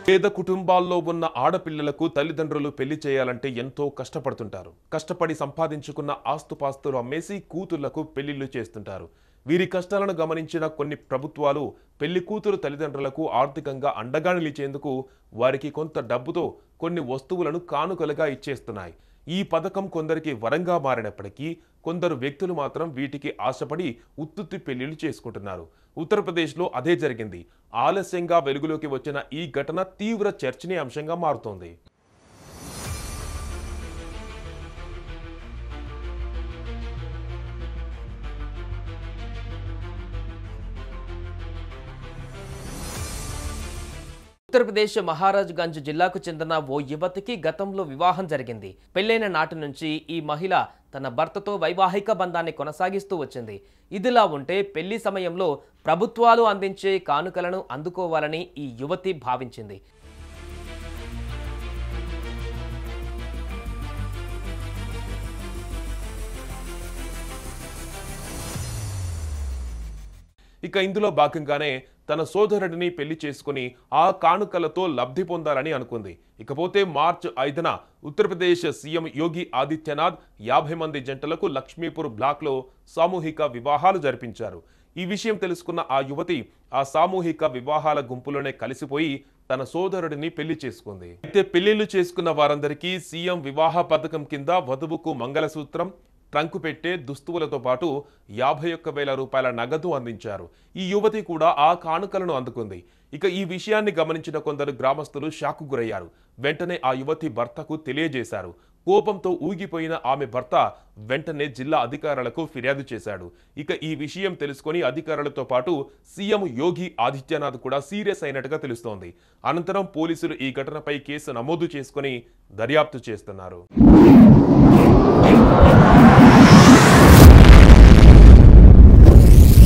పేద కుటుంబాల్లో ఉన్న ఆడపిల్లలకు తల్లిదండ్రులు పెళ్లి చేయాలంటే ఎంతో కష్టపడుతుంటారు. కష్టపడి సంపాదించుకున్న ఆస్తుపాస్తులు అమ్మేసి కూతుళ్లకు పెళ్లిళ్లు చేస్తుంటారు. వీరి కష్టాలను గమనించిన కొన్ని ప్రభుత్వాలు పెళ్లి కూతురు తల్లిదండ్రులకు ఆర్థికంగా అండగా నిలిచేందుకు వారికి కొంత డబ్బుతో కొన్ని వస్తువులను కానుకలుగా ఇచ్చేస్తున్నాయి. ఈ పథకం కొందరికి వరంగా మారినప్పటికీ కొందరు వ్యక్తులు మాత్రం వీటికి ఆశపడి ఉత్తుత్తి పెళ్లిళ్లు చేసుకుంటున్నారు. ఉత్తరప్రదేశ్లో అదే జరిగింది. ఆలస్యంగా వెలుగులోకి వచ్చిన ఈ ఘటన తీవ్ర చర్చనీయాంశంగా మారుతోంది. ఉత్తరప్రదేశ్ మహారాజ్గంజ్ జిల్లాకు చెందిన ఓ యువతికి గతంలో వివాహం జరిగింది. పెళ్లైన నాటి నుంచి ఈ మహిళ తన భర్తతో వైవాహిక బంధాన్ని కొనసాగిస్తూ వచ్చింది. ఇదిలా ఉంటే పెళ్లి సమయంలో ప్రభుత్వాలు అందించే కానుకలను అందుకోవాలని ఈ యువతి భావించింది. ఇక ఇందులో భాగంగానే తన సోదరుడిని పెళ్లి చేసుకుని ఆ కానుకలతో లబ్ధి పొందాలని అనుకుంది. ఇకపోతే మార్చి 5న ఉత్తరప్రదేశ్ సీఎం యోగి ఆదిత్యనాథ్ 50 మంది జంటలకు లక్ష్మీపూర్ బ్లాక్లో సామూహిక వివాహాలు జరిపించారు. ఈ విషయం తెలుసుకున్న ఆ యువతి ఆ సామూహిక వివాహాల గుంపులోనే కలిసిపోయి తన సోదరుడిని పెళ్లి చేసుకుంది. అయితే పెళ్లిళ్లు చేసుకున్న వారందరికీ సీఎం వివాహ పథకం కింద వధువుకు మంగళసూత్రం, ట్రంకు పెట్టే దుస్తువులతో పాటు 51,000 రూపాయల నగదు అందించారు. ఈ యువతి కూడా ఆ కానుకలను అందుకుంది. ఇక ఈ విషయాన్ని గమనించిన కొందరు గ్రామస్తులు షాకు గురయ్యారు. వెంటనే ఆ యువతి భర్తకు తెలియజేశారు. కోపంతో ఊగిపోయిన ఆమె భర్త వెంటనే జిల్లా అధికారులకు ఫిర్యాదు చేశాడు. ఇక ఈ విషయం తెలుసుకొని అధికారులతో పాటు సీఎం యోగి ఆదిత్యనాథ్ కూడా సీరియస్ అయినట్టుగా తెలుస్తోంది. అనంతరం పోలీసులు ఈ ఘటనపై కేసు నమోదు చేసుకుని దర్యాప్తు చేస్తున్నారు.